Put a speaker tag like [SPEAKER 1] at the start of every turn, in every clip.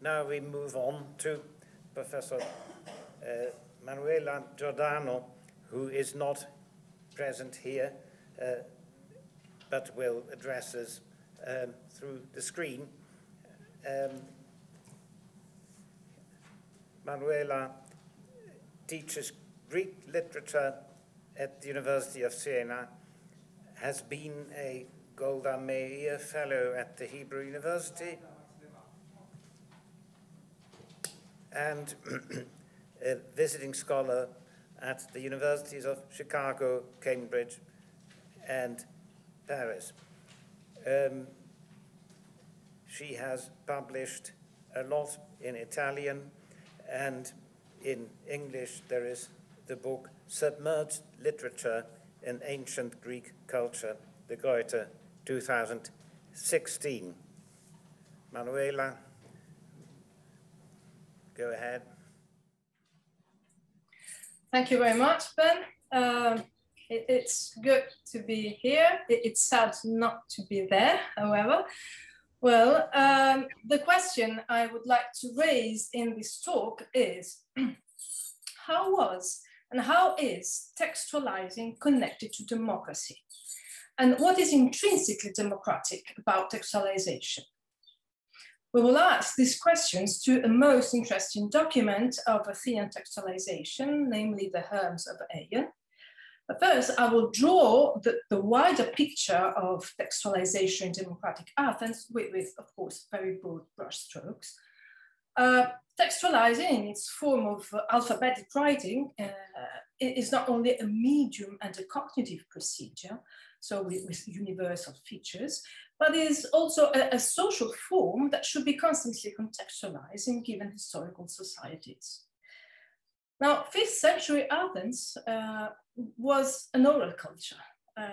[SPEAKER 1] now we move on to Professor Manuela Giordano, who is not present here, but will address us through the screen. Manuela teaches Greek literature at the University of Siena, has been a Golda Meir Fellow at the Hebrew University, and a visiting scholar at the universities of Chicago, Cambridge, and Paris. She has published a lot in Italian, and in English there is the book Submerged Literature in Ancient Greek Culture, the Goethe 2016. Manuela, go ahead.
[SPEAKER 2] Thank you very much, Ben. It's good to be here. It's sad not to be there, however. Well, the question I would like to raise in this talk is, how was and how is textualizing connected to democracy? And what is intrinsically democratic about textualization? We will ask these questions to a most interesting document of Athenian textualization, namely the Herms of Aion. But first, I will draw the wider picture of textualization in democratic Athens with of course, very broad brushstrokes. Textualizing in its form of alphabetic writing is not only a medium and a cognitive procedure, so with universal features, but is also a social form that should be constantly contextualized in given historical societies. Now, 5th century Athens was an oral culture.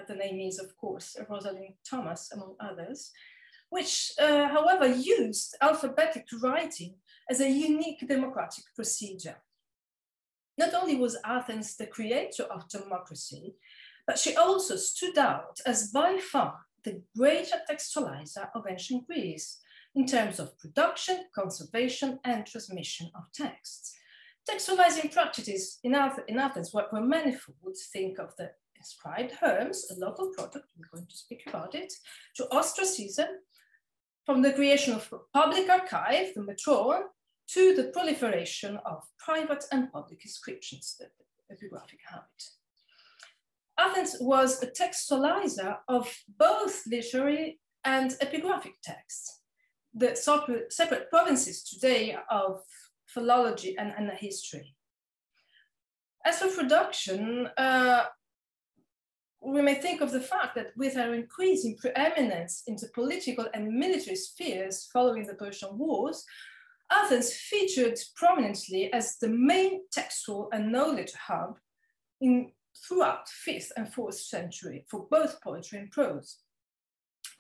[SPEAKER 2] The name is, of course, Rosalind Thomas, among others, which, however, used alphabetic writing as a unique democratic procedure. Not only was Athens the creator of democracy, but she also stood out as by far the greater textualizer of ancient Greece in terms of production, conservation, and transmission of texts. Textualizing practices in Athens were manifold. Think of the inscribed Herms, a local product, we're going to speak about it, to ostracism, from the creation of a public archive, the Metron, to the proliferation of private and public inscriptions, the epigraphic habit. Athens was a textualizer of both literary and epigraphic texts, the separate provinces today of philology and history. As for production, we may think of the fact that with her increasing preeminence in the political and military spheres following the Persian Wars, Athens featured prominently as the main textual and knowledge hub throughout 5th and 4th century for both poetry and prose.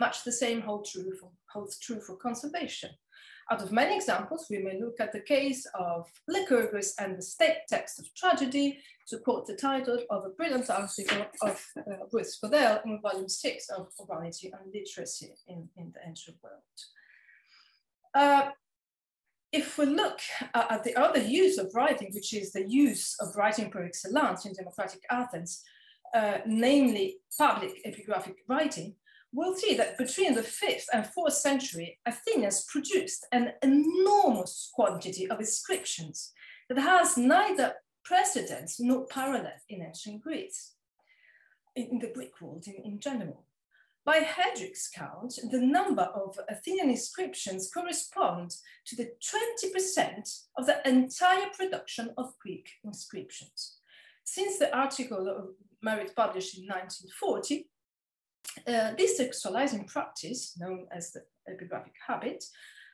[SPEAKER 2] Much the same holds true for conservation. Out of many examples, we may look at the case of Lycurgus and the state text of tragedy, to quote the title of a brilliant article of Ruth Scodell in volume 6 of Orality and Literacy in the Ancient World. If we look at the other use of writing, which is the use of writing per excellence in democratic Athens, namely public epigraphic writing, we'll see that between the 5th and 4th century, Athenians produced an enormous quantity of inscriptions that has neither precedence nor parallel in ancient Greece, in the Greek world in general. By Hedrick's count, the number of Athenian inscriptions correspond to the 20% of the entire production of Greek inscriptions. Since the article of Merit published in 1940, this textualizing practice, known as the epigraphic habit,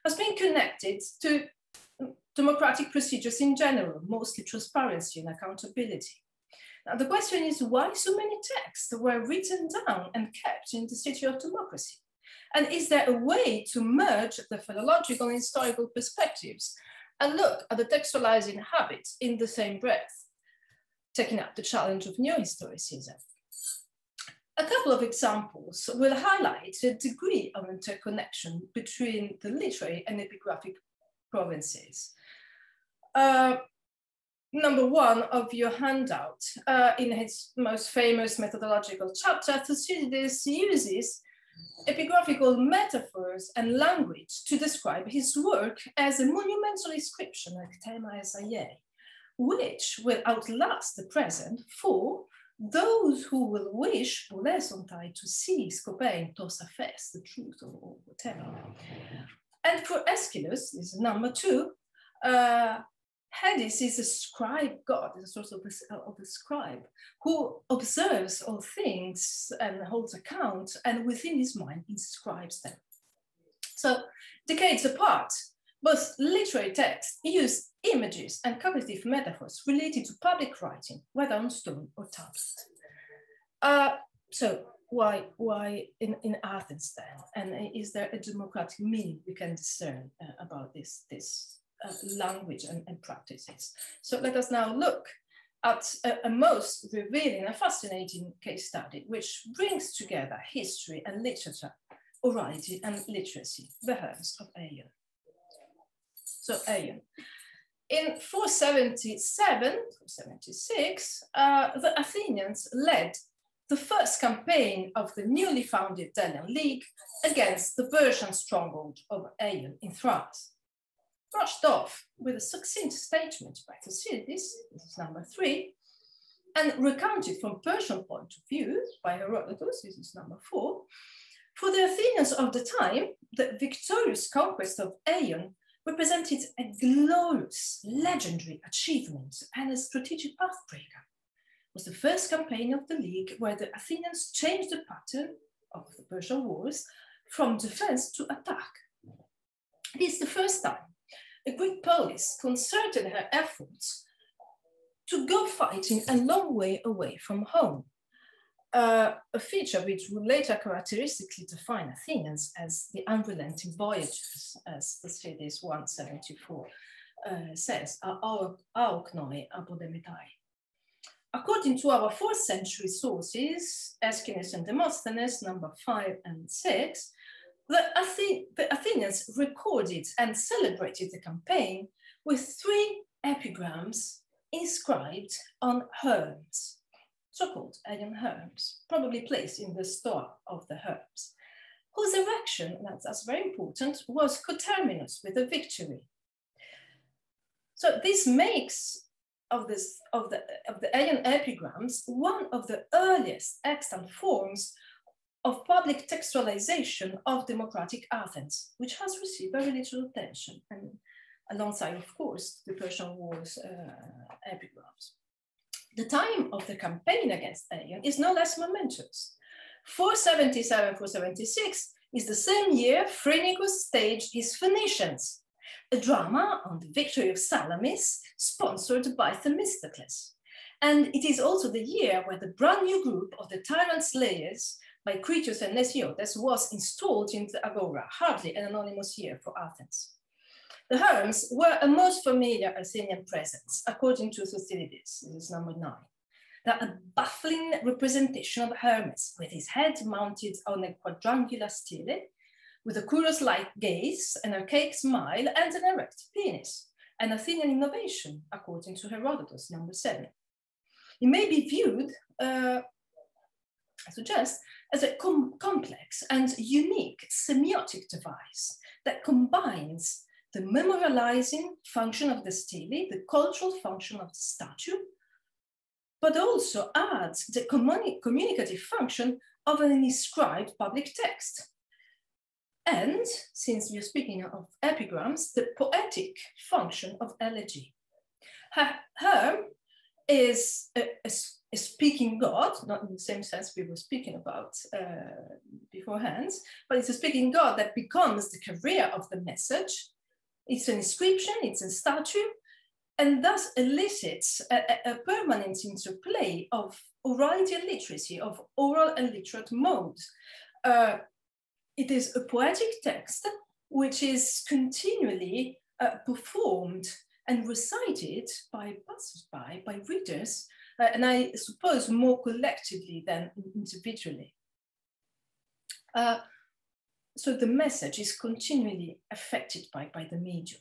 [SPEAKER 2] has been connected to democratic procedures in general, mostly transparency and accountability. Now, the question is, why so many texts were written down and kept in the city of democracy? And is there a way to merge the philological and historical perspectives and look at the textualizing habit in the same breath, taking up the challenge of neo-historicism? A couple of examples will highlight the degree of interconnection between the literary and epigraphic provinces. Number 1 of your handout, in his most famous methodological chapter, Thucydides uses epigraphical metaphors and language to describe his work as a monumental inscription, like Thema Esaiae, which will outlast the present for those who will wish, Bolesontai, to see Scopain tosa fes, the truth or whatever. And for Aeschylus, this is number 2, Hades is a scribe god, is a sort of a scribe who observes all things and holds account, and within his mind inscribes them. So, decades apart, both literary texts use images and cognitive metaphors related to public writing, whether on stone or tablet. So, why in Athens then? And is there a democratic meaning we can discern about this language and practices? So let us now look at a most revealing and fascinating case study, which brings together history and literature, orality and literacy, the Herms of Aion. So Aion. In 477, 476, the Athenians led the first campaign of the newly founded Delian League against the Persian stronghold of Aion in Thrace. Brushed off with a succinct statement by Thucydides, this is number 3, and recounted from Persian point of view by Herodotus, this is number 4. For the Athenians of the time, the victorious conquest of Aion represented a glorious, legendary achievement and a strategic pathbreaker. It was the first campaign of the League where the Athenians changed the pattern of the Persian Wars from defense to attack. It is the first time a Greek polis concerted her efforts to go fighting a long way away from home, a feature which would later characteristically define Athenians as the unrelenting voyagers, as Thucydides 174 says, aoknoi apodemetai. According to our 4th century sources, Aeschylus and Demosthenes, number 5 and 6, the Athenians recorded and celebrated the campaign with 3 epigrams inscribed on herms, so-called Aion herms, probably placed in the store of the herms, whose erection, that's very important, was coterminous with the victory. So this makes of the Aion epigrams one of the earliest extant forms of public textualization of democratic Athens, which has received very little attention, and alongside, of course, the Persian Wars epigrams. The time of the campaign against Aion is no less momentous. 477-476 is the same year Phrynichus staged his Phoenicians, a drama on the victory of Salamis, sponsored by Themistocles. And it is also the year where the brand new group of the tyrant slayers by Critias and Nesiotes was installed in the Agora, hardly an anonymous year for Athens. The herms were a most familiar Athenian presence, according to Thucydides, this is number 9. They're a baffling representation of Hermes, with his head mounted on a quadrangular stele, with a curious-like gaze, an archaic smile, and an erect penis, an Athenian innovation, according to Herodotus, number 7. It may be viewed, I suggest, as a complex and unique semiotic device that combines the memorializing function of the stele, the cultural function of the statue, but also adds the communicative function of an inscribed public text. And, since we are speaking of epigrams, the poetic function of elegy. Herm is a speaking god, not in the same sense we were speaking about beforehand, but it's a speaking god that becomes the carrier of the message. It's an inscription, it's a statue, and thus elicits a permanent interplay of orality and literacy, of oral and literate modes. It is a poetic text which is continually performed and recited by passers-by, by readers, and I suppose more collectively than individually. So the message is continually affected by the medium.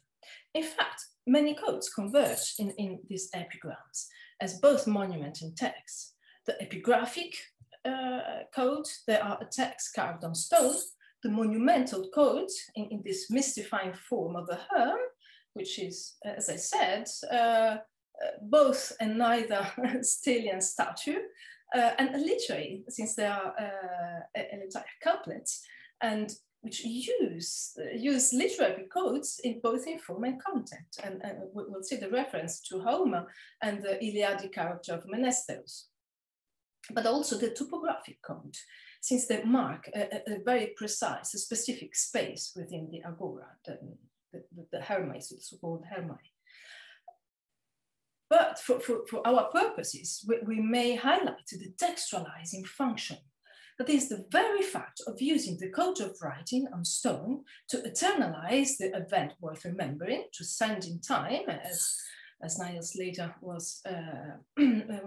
[SPEAKER 2] In fact, many codes converge in these epigrams as both monument and text. The epigraphic code, there are a text carved on stone, the monumental code in this mystifying form of a herm, which is, as I said, both and neither Stelian statue, and a literary, since they are elegiac couplets, and which use literary codes in both in form and content. And we'll see the reference to Homer and the Iliadic character of Menestheus, but also the topographic code, since they mark a very precise, a specific space within the agora, the hermai, the so-called hermai. But for our purposes, we may highlight the textualizing function. That is the very fact of using the code of writing on stone to eternalize the event worth remembering, to send in time, as Niall Slater was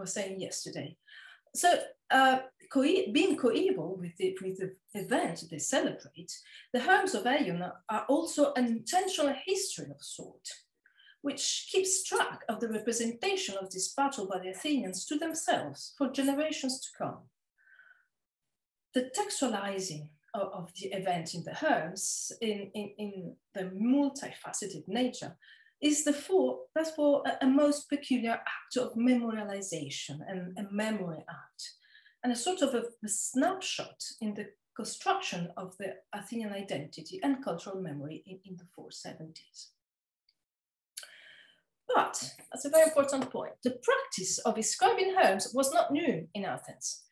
[SPEAKER 2] saying yesterday. So being coeval with the event they celebrate, the herms of Aion are also an intentional history of sort, which keeps track of the representation of this battle by the Athenians to themselves for generations to come. The textualizing of the event in the herms, in the multifaceted nature, is therefore a most peculiar act of memorialization and a memory act, and a sort of a snapshot in the construction of the Athenian identity and cultural memory in the 470s. But, that's a very important point, the practice of inscribing herms was not new in Athens,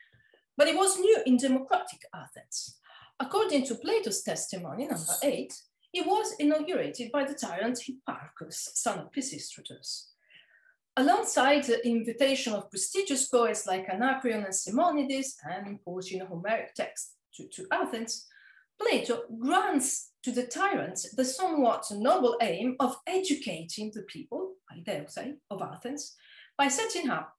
[SPEAKER 2] but it was new in democratic Athens. According to Plato's testimony, number 8, it was inaugurated by the tyrant Hipparchus, son of Pisistratus. Alongside the invitation of prestigious poets like Anacreon and Simonides, and importing Homeric text to Athens, Plato grants to the tyrant the somewhat noble aim of educating the people, of Athens, by setting up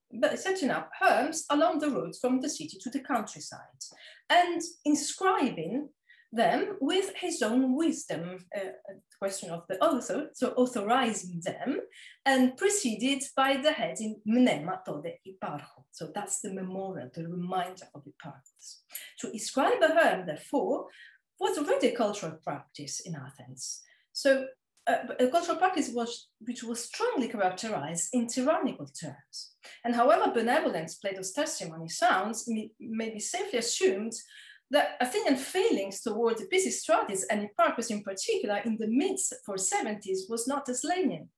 [SPEAKER 2] herms along the roads from the city to the countryside, and inscribing them with his own wisdom, question of the author, so authorizing them, and preceded by the heading mnema tode Hipparcho. So that's the memorial, the reminder of Hipparchus. To inscribe a herm, therefore, was already a cultural practice in Athens. So a cultural practice which was strongly characterized in tyrannical terms. And however benevolent Plato's testimony sounds, may be safely assumed that Athenian feelings toward Pisistratus and Hipparchus in particular in the mid-470s was not as lenient.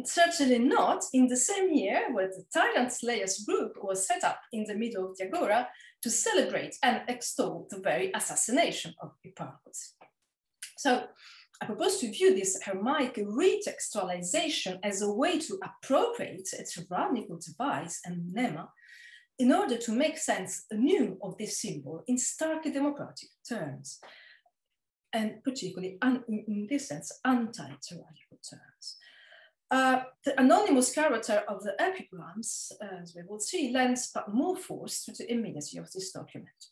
[SPEAKER 2] Certainly not in the same year where the tyrant slayers group was set up in the middle of the agora to celebrate and extol the very assassination of Hipparchus. So I propose to view this Hermaic retextualization as a way to appropriate a tyrannical device and mnema in order to make sense anew of this symbol in starkly democratic terms, and particularly in this sense, anti-tyrannical terms. The anonymous character of the epigrams, as we will see, lends but more force to the immediacy of this document.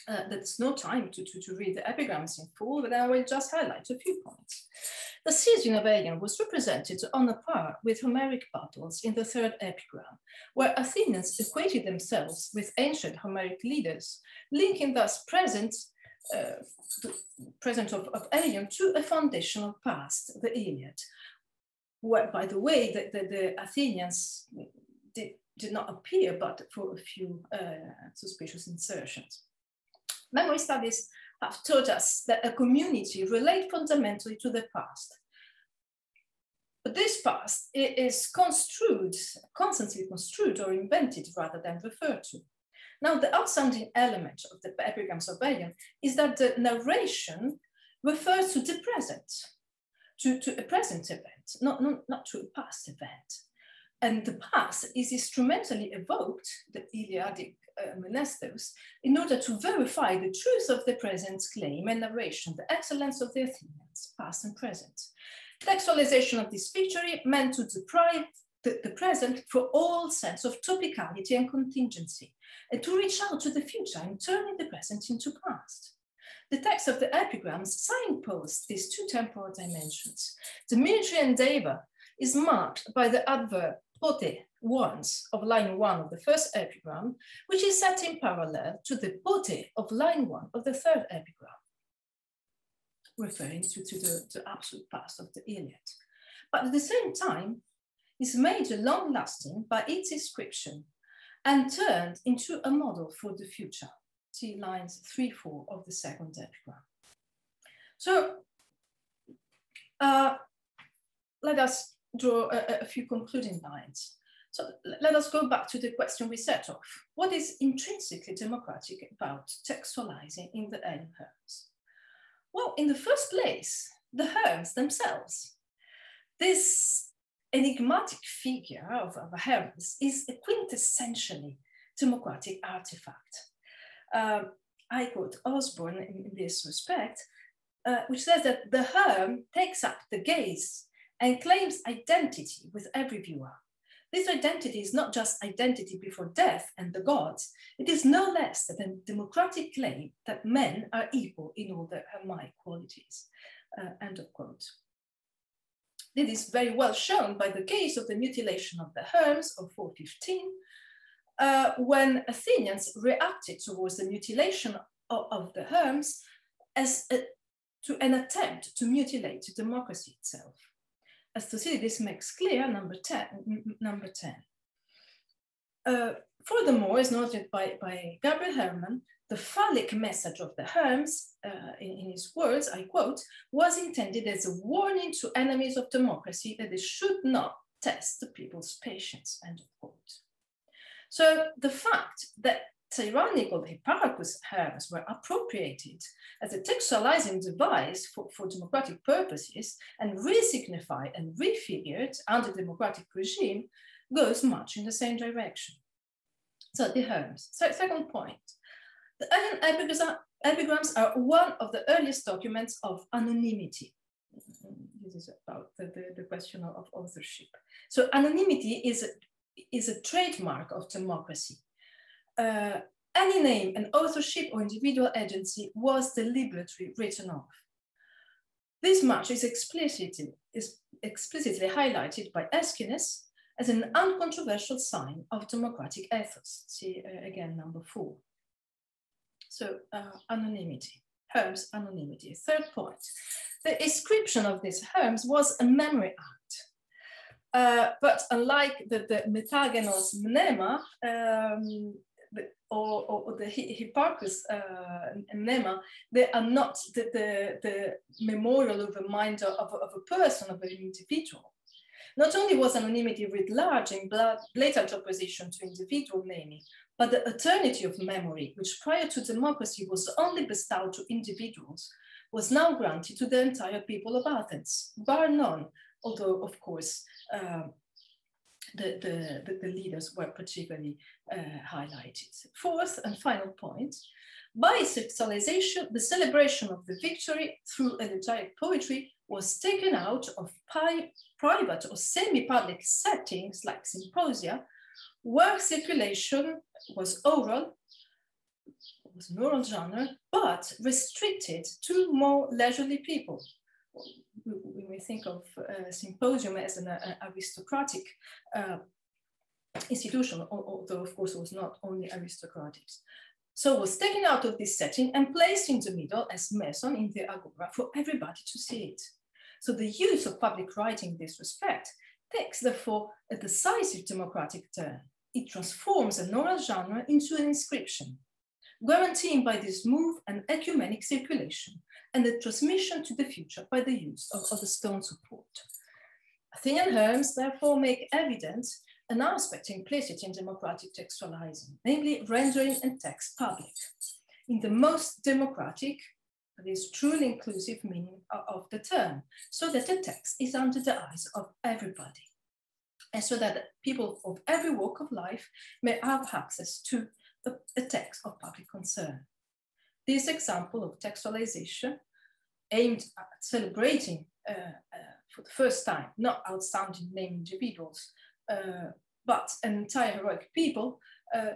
[SPEAKER 2] There's no time to read the epigrams in full, but I will just highlight a few points. The Siege of Aion was represented on a par with Homeric battles in the third epigram, where Athenians equated themselves with ancient Homeric leaders, linking thus present of Aion to a foundational past, the Iliad, where, by the way, the Athenians did not appear but for a few suspicious insertions. Memory studies have taught us that a community relates fundamentally to the past. But this past is constantly construed or invented rather than referred to. Now, the outstanding element of the epigrams of Aion is that the narration refers to the present, to a present event, not to a past event. And the past is instrumentally evoked, the Iliadic Menestheus, in order to verify the truth of the present claim and narration, the excellence of the Athenians, past and present. Textualization of this victory meant to deprive the present for all sense of topicality and contingency, and to reach out to the future and turning the present into past. the text of the epigrams signposts these two temporal dimensions. The military endeavor is marked by the adverb pote once of line 1 of the first epigram, which is set in parallel to the pote of line 1 of the third epigram, referring to the absolute past of the Iliad. But at the same time, is made long-lasting by its inscription and turned into a model for the future. See lines 3-4 of the second epigram. So let us draw a few concluding lines. So let us go back to the question we set off. What is intrinsically democratic about textualizing in the early Herms? Well, in the first place, the Herms themselves. This enigmatic figure of Hermes is a quintessentially democratic artifact. I quote Osborne in this respect, which says that the Herm takes up the gaze and claims identity with every viewer. This identity is not just identity before death and the gods, it is no less than a democratic claim that men are equal in all their Hermaic qualities, end of quote. This is very well shown by the case of the mutilation of the Herms of 415, when Athenians reacted towards the mutilation of the Herms as to an attempt to mutilate democracy itself. As Thucydides makes clear, number 10. Furthermore, as noted by Gabriel Hermann, the phallic message of the Herms, in his words, I quote, was intended as a warning to enemies of democracy that they should not test the people's patience, end of quote. So the fact that tyrannical Hipparchus Herms were appropriated as a textualizing device for democratic purposes and resignified and refigured under democratic regime goes much in the same direction. So the Herms. So second point, the earlier epigrams are one of the earliest documents of anonymity. This is about the question of authorship. So anonymity is a trademark of democracy. Any name and authorship or individual agency was deliberately written off. This much is explicitly highlighted by Aeschines as an uncontroversial sign of democratic ethos. See again, number 4. So anonymity, Herms anonymity. Third point, the inscription of these Herms was a memory act. But unlike the metagenos mnema or the Hipparchus mnema, they are not the memorial reminder of a person, of an individual. Not only was anonymity writ large in blatant opposition to individual naming, but the eternity of memory, which prior to democracy was only bestowed to individuals, was now granted to the entire people of Athens, bar none, although of course the leaders were particularly highlighted. Fourth and final point, by textualization, the celebration of the victory through elegiac poetry was taken out of private or semi-public settings like symposia, where circulation was oral, was an oral genre, but restricted to more leisurely people. We may think of symposium as an aristocratic institution, although of course it was not only aristocratic. So it was taken out of this setting and placed in the middle as meson in the agora for everybody to see it. So the use of public writing in this respect takes therefore a decisive democratic turn. It transforms an oral genre into an inscription, guaranteeing by this move an ecumenic circulation and the transmission to the future by the use of the stone support. Athenian Herms therefore make evident an aspect implicit in democratic textualizing, namely rendering a text public, in the most democratic, that is truly inclusive meaning of the term, so that the text is under the eyes of everybody, and so that people of every walk of life may have access to a text of public concern. This example of textualization, aimed at celebrating for the first time, not outstanding named individuals, but an entire heroic people,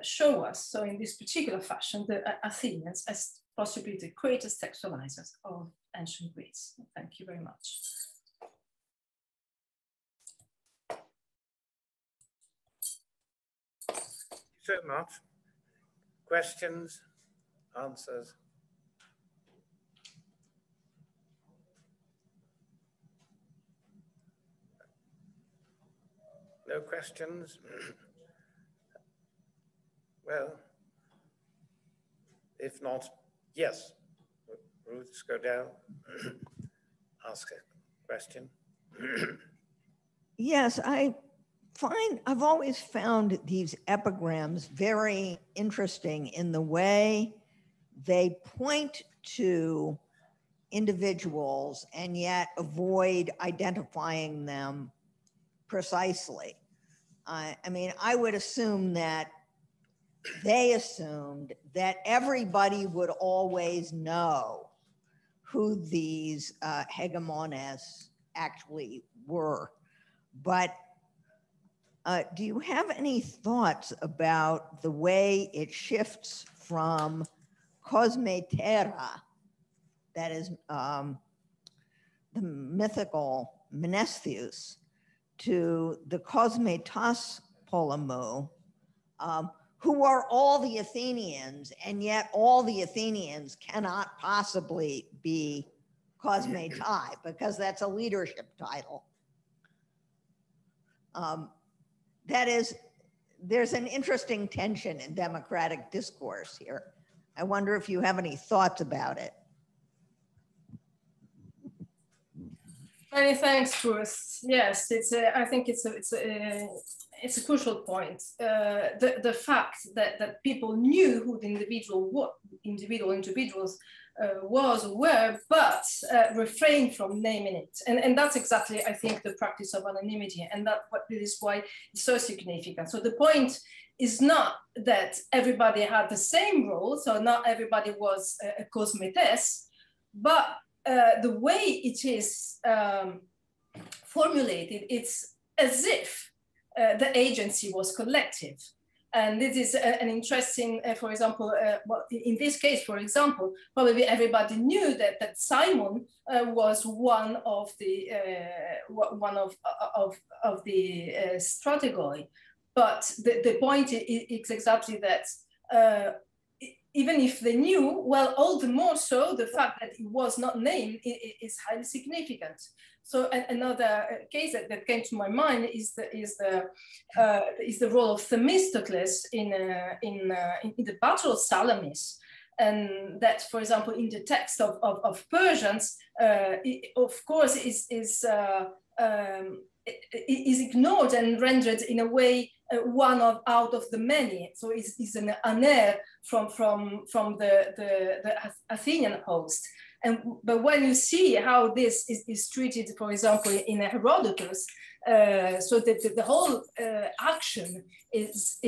[SPEAKER 2] show us, so in this particular fashion, the Athenians as possibly the greatest textualizers of ancient Greece. Thank you very much.
[SPEAKER 1] So much. Questions, answers? No questions? Well, if not, yes. Ruth Scodell, ask a question.
[SPEAKER 3] Yes, I've always found these epigrams very interesting in the way they point to individuals and yet avoid identifying them precisely. I mean, I would assume that they assumed that everybody would always know who these hegemones actually were. But do you have any thoughts about the way it shifts from cosmetera, that is the mythical Menestheus, to the cosmetos polemu, who are all the Athenians, and yet all the Athenians cannot possibly be cosmetai because that's a leadership title. That is, there's an interesting tension in democratic discourse here. I wonder if you have any thoughts about it.
[SPEAKER 2] Many thanks, Ruth. Yes, I think it's a crucial point. The fact that people knew who the individuals was or were, but refrained from naming it. And that's exactly, I think, the practice of anonymity. And this is why it's so significant. So the point is not that everybody had the same role, so not everybody was a cosmetes, but the way it is formulated, it's as if the agency was collective. And this is an interesting, for example, well, in this case, for example, probably everybody knew that Simon was one of the strategoi. But the point is exactly that even if they knew, well, all the more so, the fact that it was not named is highly significant. So another case that came to my mind is the role of Themistocles in the Battle of Salamis, and that, for example, in the text of Persians, of course, is ignored and rendered in a way one out of the many. So it's an aner from the Athenian host. But when you see how this is treated, for example, in Herodotus, so that the whole action is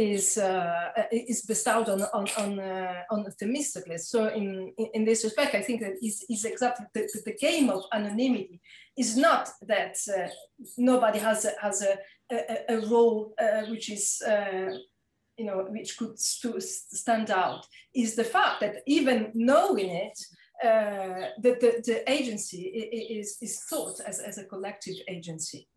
[SPEAKER 2] bestowed on Themistocles. So in this respect, I think that is exactly the game of anonymity. Is not that nobody has a role which is which could stand out. Is the fact that even knowing it, the agency is thought as a collective agency.